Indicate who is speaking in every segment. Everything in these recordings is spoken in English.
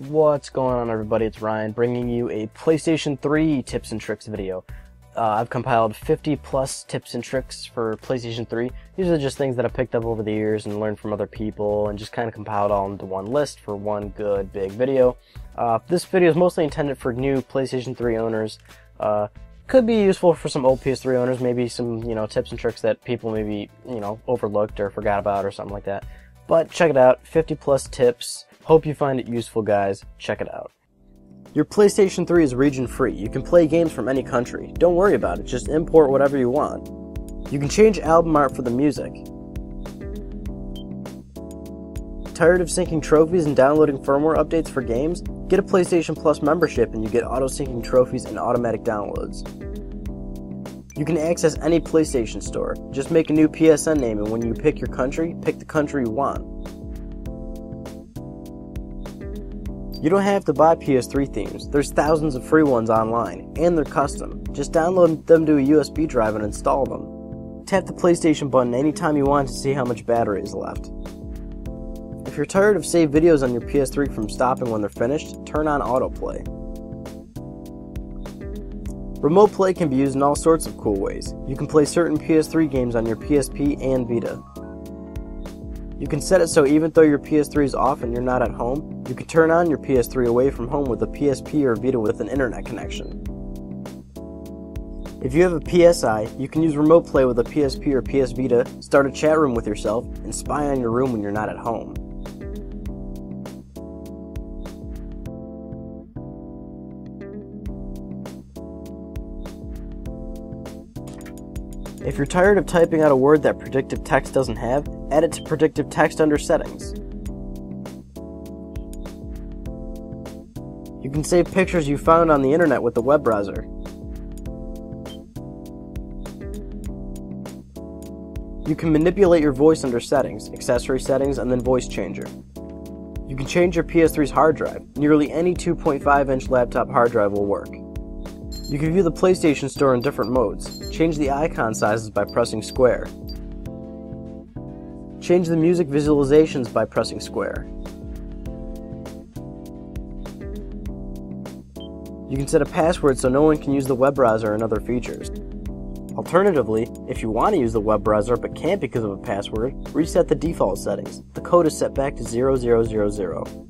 Speaker 1: What's going on, everybody? It's Ryan bringing you a PlayStation 3 tips and tricks video. I've compiled 50 plus tips and tricks for PlayStation 3. These are just things that I picked up over the years and learned from other people and just kind of compiled all into one list for one good big video. This video is mostly intended for new PlayStation 3 owners. Could be useful for some old PS3 owners, maybe some, tips and tricks that people maybe, overlooked or forgot about or something like that. But check it out, 50 plus tips. Hope you find it useful, guys. Check it out. Your PlayStation 3 is region free. You can play games from any country. Don't worry about it, just import whatever you want. You can change album art for the music. Tired of syncing trophies and downloading firmware updates for games? Get a PlayStation Plus membership and you get auto-syncing trophies and automatic downloads. You can access any PlayStation store. Just make a new PSN name, and when you pick your country, pick the country you want. You don't have to buy PS3 themes. There's thousands of free ones online, and they're custom. Just download them to a USB drive and install them. Tap the PlayStation button anytime you want to see how much battery is left. If you're tired of saved videos on your PS3 from stopping when they're finished, turn on autoplay. Remote play can be used in all sorts of cool ways. You can play certain PS3 games on your PSP and Vita. You can set it so even though your PS3 is off and you're not at home, you can turn on your PS3 away from home with a PSP or Vita with an internet connection. If you have a PSI, you can use remote play with a PSP or PS Vita, start a chat room with yourself, and spy on your room when you're not at home. If you're tired of typing out a word that Predictive Text doesn't have, add it to Predictive Text under Settings. You can save pictures you found on the internet with the web browser. You can manipulate your voice under Settings, Accessory Settings, and then Voice Changer. You can change your PS3's hard drive. Nearly any 2.5-inch laptop hard drive will work. You can view the PlayStation Store in different modes. Change the icon sizes by pressing square. Change the music visualizations by pressing square. You can set a password so no one can use the web browser and other features. Alternatively, if you want to use the web browser but can't because of a password, reset the default settings. The code is set back to 0000.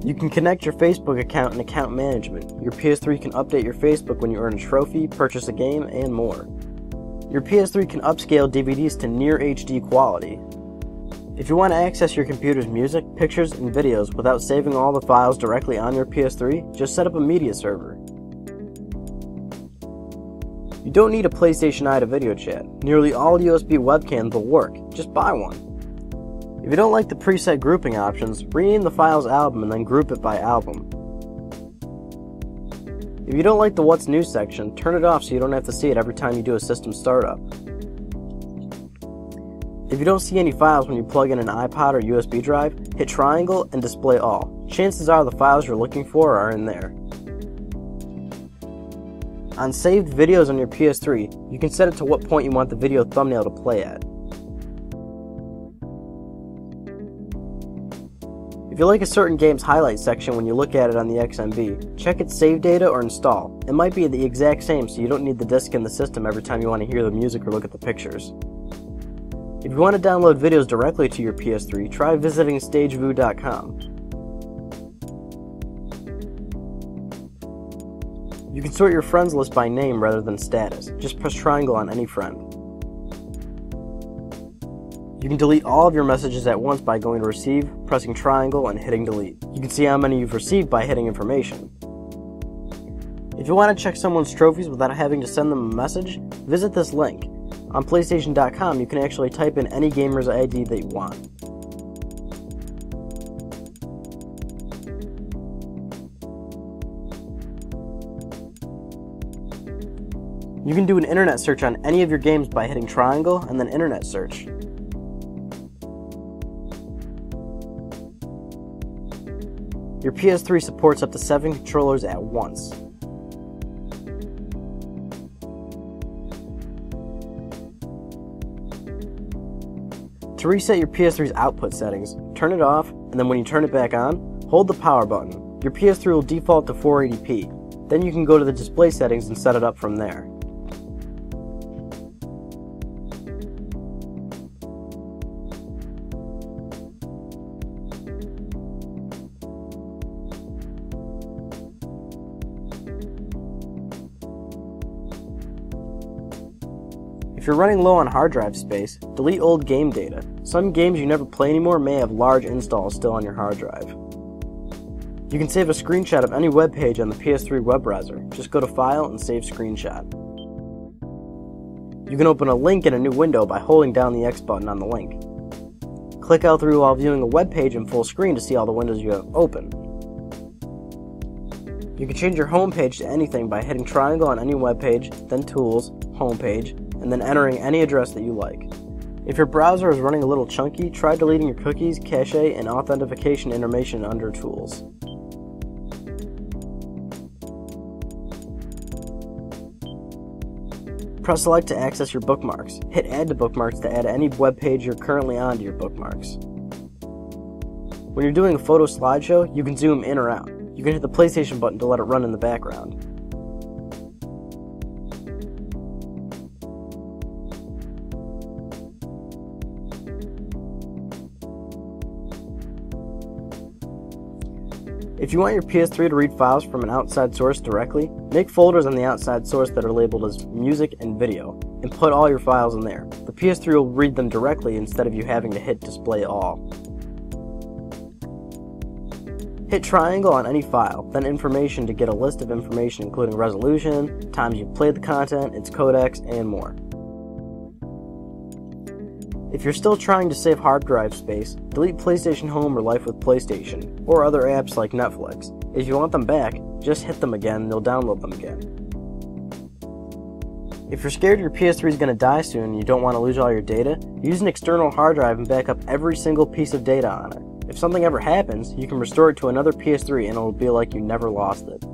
Speaker 1: You can connect your Facebook account and account management. Your PS3 can update your Facebook when you earn a trophy, purchase a game, and more. Your PS3 can upscale DVDs to near HD quality. If you want to access your computer's music, pictures, and videos without saving all the files directly on your PS3, just set up a media server. You don't need a PlayStation Eye to video chat. Nearly all USB webcams will work. Just buy one. If you don't like the preset grouping options, rename the file's album and then group it by album. If you don't like the What's New section, turn it off so you don't have to see it every time you do a system startup. If you don't see any files when you plug in an iPod or USB drive, hit triangle and display all. Chances are the files you're looking for are in there. On saved videos on your PS3, you can set it to what point you want the video thumbnail to play at. If you like a certain game's highlight section when you look at it on the XMB, check its save data or install. It might be the exact same, so you don't need the disk in the system every time you want to hear the music or look at the pictures. If you want to download videos directly to your PS3, try visiting stageview.com. You can sort your friends list by name rather than status. Just press triangle on any friend. You can delete all of your messages at once by going to Receive, pressing triangle, and hitting delete. You can see how many you've received by hitting information. If you want to check someone's trophies without having to send them a message, visit this link. On PlayStation.com, you can actually type in any gamer's ID that you want. You can do an internet search on any of your games by hitting triangle and then internet search. Your PS3 supports up to 7 controllers at once. To reset your PS3's output settings, turn it off, and then when you turn it back on, hold the power button. Your PS3 will default to 480p. Then you can go to the display settings and set it up from there. If you're running low on hard drive space, delete old game data. Some games you never play anymore may have large installs still on your hard drive. You can save a screenshot of any web page on the PS3 web browser. Just go to File and Save Screenshot. You can open a link in a new window by holding down the X button on the link. Click out through while viewing a web page in full screen to see all the windows you have open. You can change your home page to anything by hitting triangle on any web page, then Tools, Home Page, and then entering any address that you like. If your browser is running a little chunky, try deleting your cookies, cache, and authentication information under Tools. Press Select to access your bookmarks. Hit Add to Bookmarks to add any web page you're currently on to your bookmarks. When you're doing a photo slideshow, you can zoom in or out. You can hit the PlayStation button to let it run in the background. If you want your PS3 to read files from an outside source directly, make folders on the outside source that are labeled as music and video, and put all your files in there. The PS3 will read them directly instead of you having to hit display all. Hit triangle on any file, then information to get a list of information including resolution, times you've played the content, its codecs, and more. If you're still trying to save hard drive space, delete PlayStation Home or Life with PlayStation, or other apps like Netflix. If you want them back, just hit them again and you'll download them again. If you're scared your PS3 is going to die soon and you don't want to lose all your data, use an external hard drive and back up every single piece of data on it. If something ever happens, you can restore it to another PS3 and it'll be like you never lost it.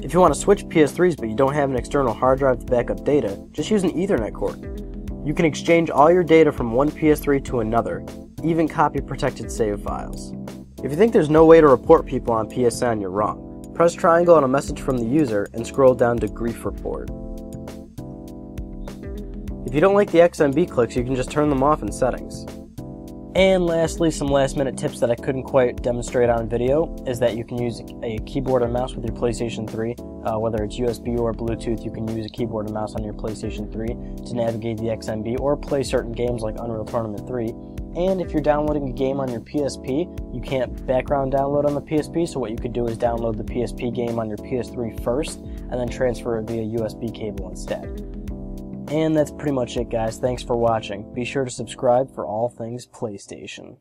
Speaker 1: If you want to switch PS3s but you don't have an external hard drive to back up data, just use an Ethernet cord. You can exchange all your data from one PS3 to another, even copy protected save files. If you think there's no way to report people on PSN, you're wrong. Press triangle on a message from the user and scroll down to Grief Report. If you don't like the XMB clicks, you can just turn them off in settings. And lastly, some last minute tips that I couldn't quite demonstrate on video is that you can use a keyboard and mouse with your PlayStation 3. Whether it's USB or Bluetooth, you can use a keyboard and mouse on your PlayStation 3 to navigate the XMB or play certain games like Unreal Tournament 3. And if you're downloading a game on your PSP, you can't background download on the PSP, so what you could do is download the PSP game on your PS3 first, and then transfer it via USB cable instead. And that's pretty much it, guys. Thanks for watching. Be sure to subscribe for all things PlayStation.